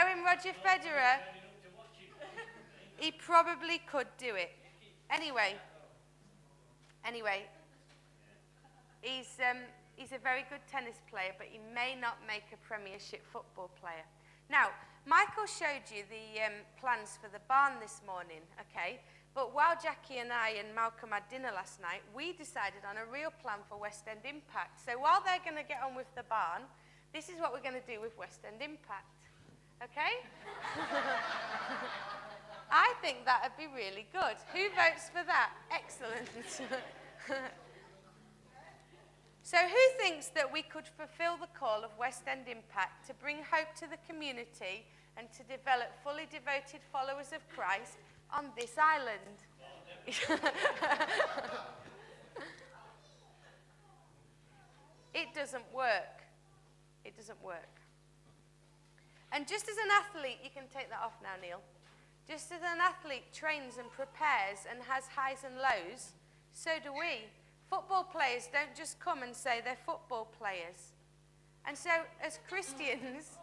Knowing Roger Federer, he probably could do it. Anyway, he's a very good tennis player, but he may not make a Premiership football player. Now, Michael showed you the plans for the barn this morning, okay? But while Jackie and I and Malcolm had dinner last night, we decided on a real plan for West End Impact. So while they're going to get on with the barn, this is what we're going to do with West End Impact, okay? I think that would be really good. Who votes for that? Excellent. So who thinks that we could fulfill the call of West End Impact to bring hope to the community and to develop fully devoted followers of Christ on this island? It doesn't work. It doesn't work. And just as an athlete, you can take that off now, Neil. Just as an athlete trains and prepares and has highs and lows, so do we. Football players don't just come and say they're football players. And so, as Christians,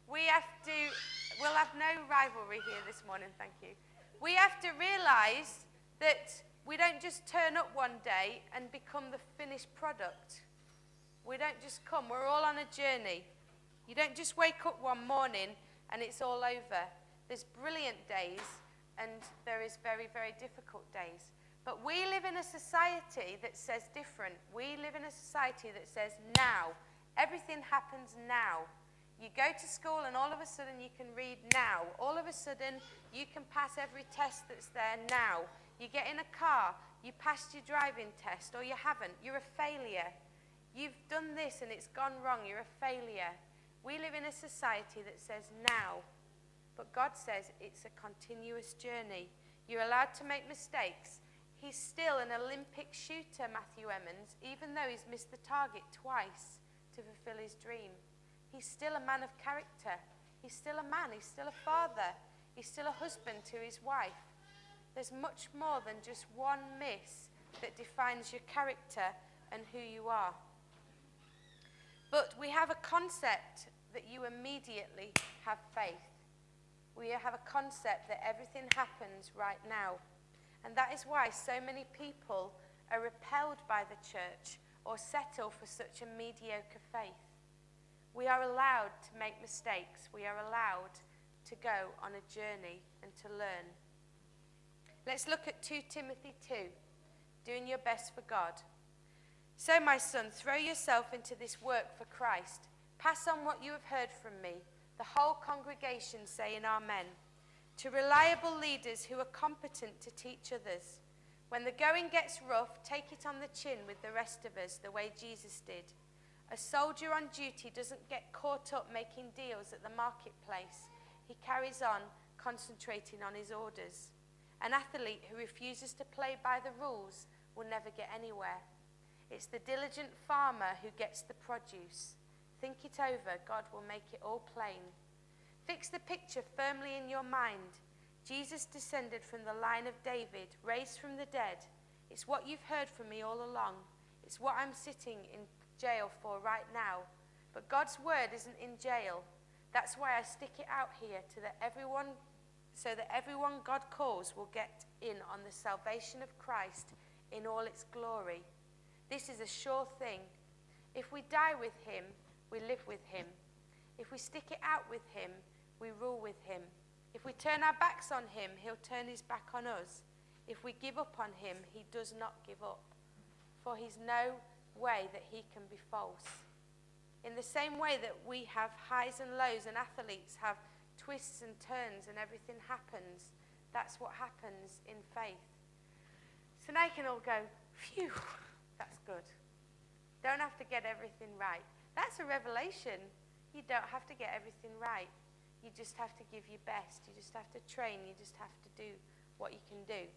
we'll have no rivalry here this morning, thank you. We have to realize that we don't just turn up one day and become the finished product. We don't just come, we're all on a journey. You don't just wake up one morning and it's all over. There's brilliant days and there is very, very difficult days. But we live in a society that says different. We live in a society that says now. Everything happens now. You go to school and all of a sudden you can read now. All of a sudden you can pass every test that's there now. You get in a car, you passed your driving test or you haven't. You're a failure. You've done this and it's gone wrong. You're a failure. We live in a society that says now. But God says it's a continuous journey. You're allowed to make mistakes. He's still an Olympic shooter, Matthew Emmons, even though he's missed the target twice to fulfill his dream. He's still a man of character. He's still a man. He's still a father. He's still a husband to his wife. There's much more than just one miss that defines your character and who you are. But we have a concept that you immediately have faith. We have a concept that everything happens right now. And that is why so many people are repelled by the church or settle for such a mediocre faith. We are allowed to make mistakes. We are allowed to go on a journey and to learn. Let's look at 2 Timothy 2, doing your best for God. So, my son, throw yourself into this work for Christ. Pass on what you have heard from me. The whole congregation saying amen. To reliable leaders who are competent to teach others. When the going gets rough, take it on the chin with the rest of us, the way Jesus did. A soldier on duty doesn't get caught up making deals at the marketplace. He carries on, concentrating on his orders. An athlete who refuses to play by the rules will never get anywhere. It's the diligent farmer who gets the produce. Think it over, God will make it all plain. Fix the picture firmly in your mind. Jesus descended from the line of David, raised from the dead. It's what you've heard from me all along. It's what I'm sitting in jail for right now. But God's word isn't in jail. That's why I stick it out here so that everyone God calls will get in on the salvation of Christ in all its glory. This is a sure thing. If we die with him, we live with him. If we stick it out with him, we rule with him. If we turn our backs on him, he'll turn his back on us. If we give up on him, he does not give up. For he's no way that he can be false. In the same way that we have highs and lows and athletes have twists and turns and everything happens, that's what happens in faith. So now you can all go, phew, that's good. Don't have to get everything right. That's a revelation. You don't have to get everything right. You just have to give your best. You just have to train. You just have to do what you can do.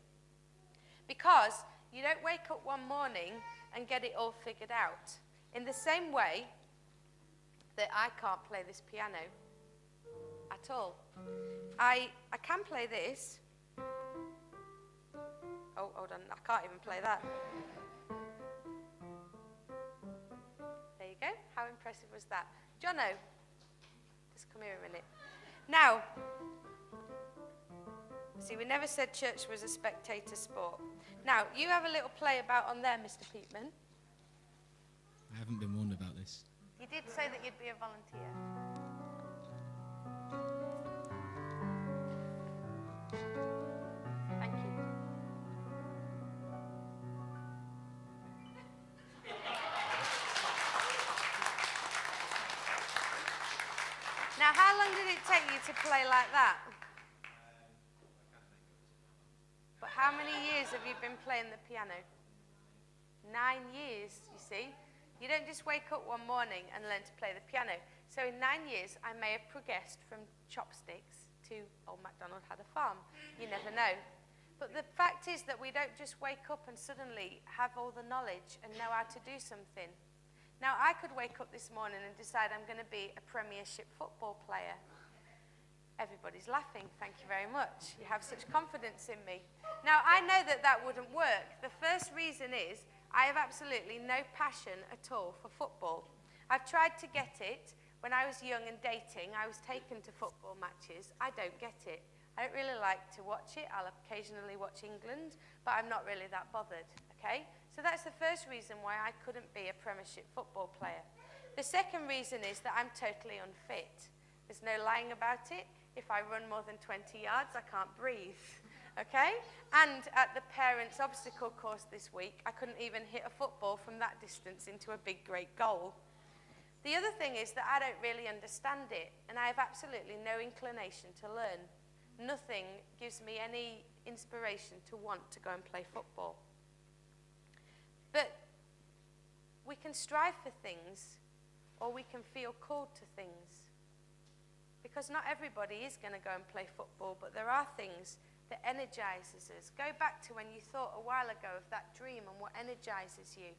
Because you don't wake up one morning and get it all figured out. In the same way that I can't play this piano at all. I can play this. Oh, hold on. I can't even play that. There you go. How impressive was that? Jono, just Come here a minute. Now, see, we never said church was a spectator sport. Now, you have a little play about on there, Mr. Peatman. I haven't been warned about this. You did say that you'd be a volunteer. Thank you. Now, how long did it take you to play like that? But how many years have you been playing the piano? 9 years, you see. You don't just wake up one morning and learn to play the piano. So in 9 years, I may have progressed from chopsticks to old MacDonald had a farm. You never know. But the fact is that we don't just wake up and suddenly have all the knowledge and know how to do something. Now, I could wake up this morning and decide I'm going to be a Premiership football player. Everybody's laughing. Thank you very much. You have such confidence in me. Now, I know that that wouldn't work. The first reason is I have absolutely no passion at all for football. I've tried to get it. When I was young and dating, I was taken to football matches. I don't get it. I don't really like to watch it. I'll occasionally watch England, but I'm not really that bothered, okay? So that's the first reason why I couldn't be a Premiership football player. The second reason is that I'm totally unfit. There's no lying about it. If I run more than 20 yards, I can't breathe, okay? And at the parents' obstacle course this week, I couldn't even hit a football from that distance into a big, great goal. The other thing is that I don't really understand it, and I have absolutely no inclination to learn. Nothing gives me any inspiration to want to go and play football. But we can strive for things, or we can feel called to things. Because not everybody is going to go and play football, but there are things that energizes us. Go back to when you thought a while ago of that dream and what energizes you.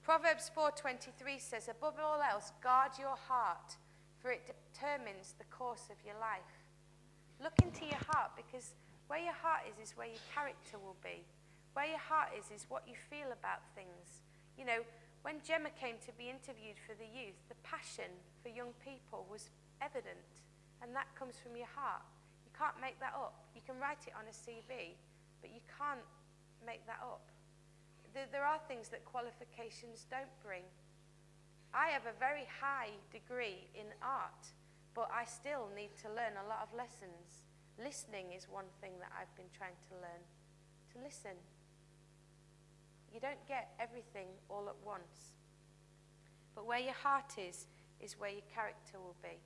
Proverbs 4:23 says, above all else, guard your heart, for it determines the course of your life. Look into your heart, because where your heart is where your character will be. Where your heart is what you feel about things. You know, when Gemma came to be interviewed for the youth, the passion for young people was evident, and that comes from your heart. You can't make that up. You can write it on a CV, but you can't make that up. There are things that qualifications don't bring. I have a very high degree in art, but I still need to learn a lot of lessons. Listening is one thing that I've been trying to learn. To listen. You don't get everything all at once. But where your heart is where your character will be.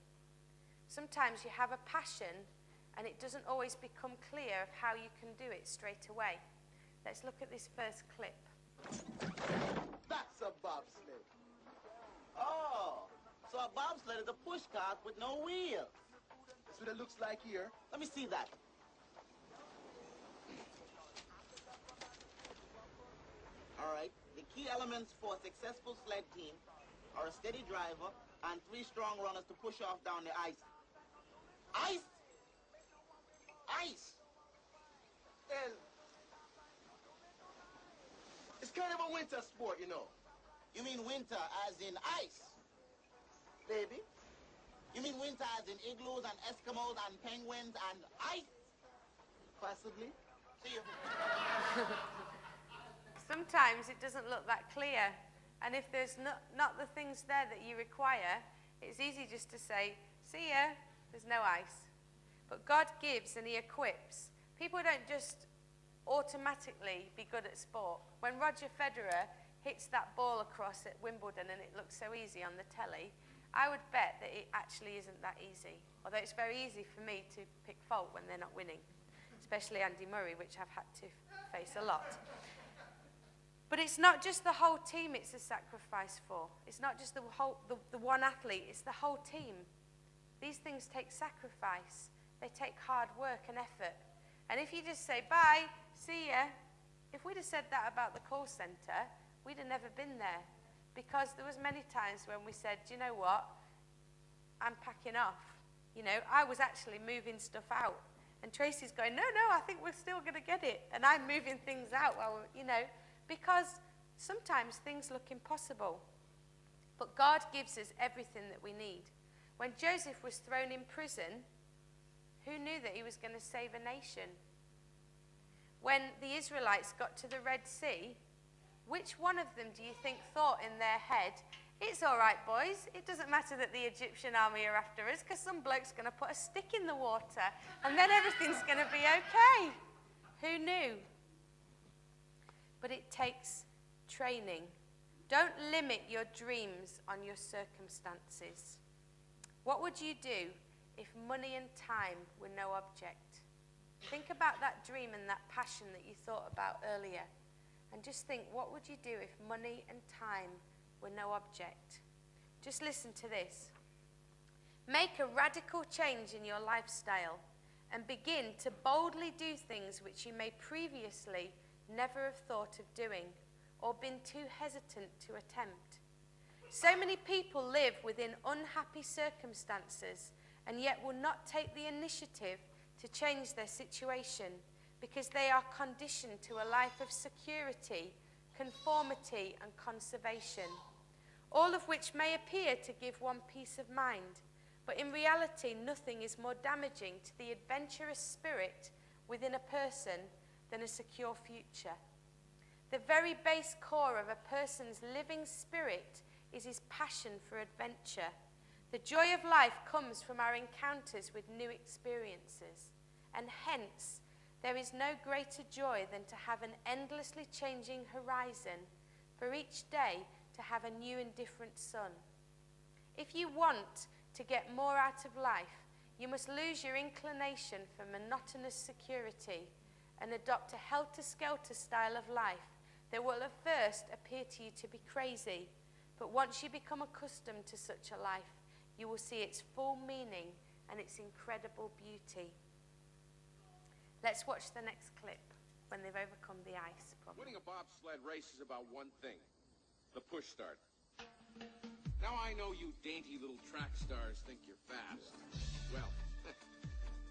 Sometimes you have a passion and it doesn't always become clear of how you can do it straight away. Let's look at this first clip. That's a bobsled. Oh, so a bobsled is a push cart with no wheels. That's what it looks like here. Let me see that. All right, the key elements for a successful sled team are a steady driver and 3 strong runners to push off down the ice. Ice? Ice? And it's kind of a winter sport, you know. You mean winter as in ice? Baby? You mean winter as in igloos and Eskimos and penguins and ice? Possibly. See you. Sometimes it doesn't look that clear, and if there's not the things there that you require, it's easy just to say, see ya, there's no ice. But God gives and he equips. People don't just automatically be good at sport. When Roger Federer hits that ball across at Wimbledon and it looks so easy on the telly, I would bet that it actually isn't that easy. Although it's very easy for me to pick fault when they're not winning, especially Andy Murray, which I've had to face a lot. But it's not just the whole team it's a sacrifice for. It's not just the one athlete, it's the whole team. These things take sacrifice. They take hard work and effort. And if you just say, bye, see ya, if we'd have said that about the call centre, we'd have never been there. Because there was many times when we said, do you know what, I'm packing off. You know, I was actually moving stuff out. And Tracy's going, no, I think we're still going to get it. And I'm moving things out while, you know, because sometimes things look impossible. But God gives us everything that we need. When Joseph was thrown in prison, who knew that he was going to save a nation? When the Israelites got to the Red Sea, which one of them do you think thought in their head, it's all right, boys, it doesn't matter that the Egyptian army are after us because some bloke's going to put a stick in the water and then everything's going to be okay. Who knew? But it takes training. Don't limit your dreams on your circumstances. What would you do if money and time were no object? Think about that dream and that passion that you thought about earlier. And just think, what would you do if money and time were no object? Just listen to this. Make a radical change in your lifestyle and begin to boldly do things which you may previously never have thought of doing or been too hesitant to attempt. So many people live within unhappy circumstances and yet will not take the initiative to change their situation because they are conditioned to a life of security, conformity, and conservation, all of which may appear to give one peace of mind, but in reality nothing is more damaging to the adventurous spirit within a person than a secure future. The very base core of a person's living spirit is his passion for adventure. The joy of life comes from our encounters with new experiences, and hence there is no greater joy than to have an endlessly changing horizon, for each day to have a new and different sun. If you want to get more out of life, you must lose your inclination for monotonous security and adopt a helter-skelter style of life that will at first appear to you to be crazy, but once you become accustomed to such a life, you will see its full meaning and its incredible beauty. Let's watch the next clip when they've overcome the ice problem. Winning a bobsled race is about one thing, the push start. Now I know you dainty little track stars think you're fast. Well,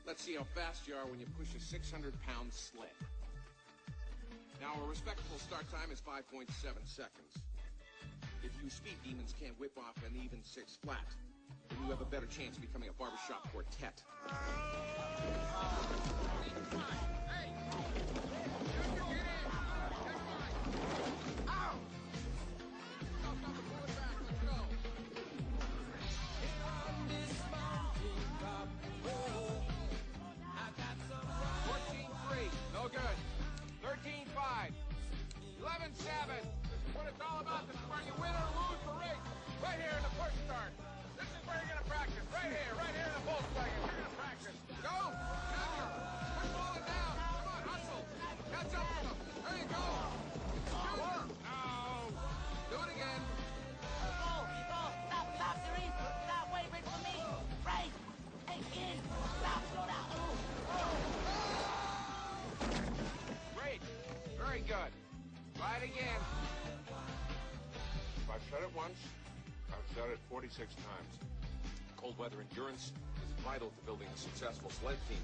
let's see how fast you are when you push a 600-pound sled. Now, a respectable start time is 5.7 seconds. If you speed demons can't whip off an even 6 flat, then you have a better chance of becoming a barbershop quartet. What it's all about. This is where you win or lose the race. Right here in the push start. This is where you're going to practice. Right here in the Volkswagen. You're going to practice. Go. Quit falling down. Come on, hustle. Catch up with them. There you go. Shoot. No. Do it again. Stop, Therese. Stop, wait for me. Race. Hey, kid. Stop, slow down. Great. Very good. Try it again. If I've said it once, I've said it 46 times. Cold weather endurance is vital to building a successful sled team.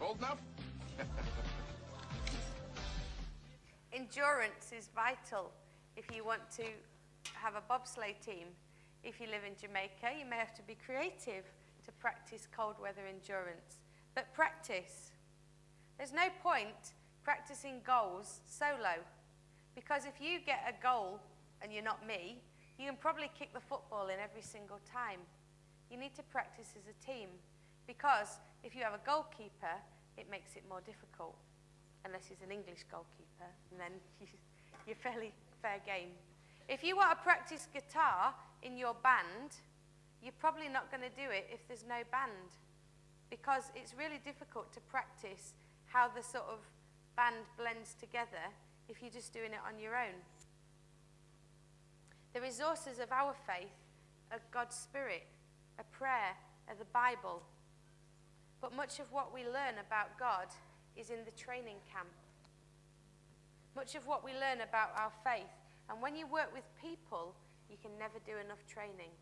Cold enough? Endurance is vital if you want to have a bobsleigh team. If you live in Jamaica, you may have to be creative to practice cold weather endurance. But practice. There's no point practicing goals solo, because if you get a goal and you're not me, you can probably kick the football in every single time. You need to practice as a team, because if you have a goalkeeper, it makes it more difficult, unless he's an English goalkeeper, and then you're fairly fair game. If you want to practice guitar in your band, you're probably not going to do it if there's no band, because it's really difficult to practice how the sort of band blends together if you're just doing it on your own. The resources of our faith are God's Spirit, a prayer, are the Bible. But much of what we learn about God is in the training camp. Much of what we learn about our faith. And when you work with people, you can never do enough training.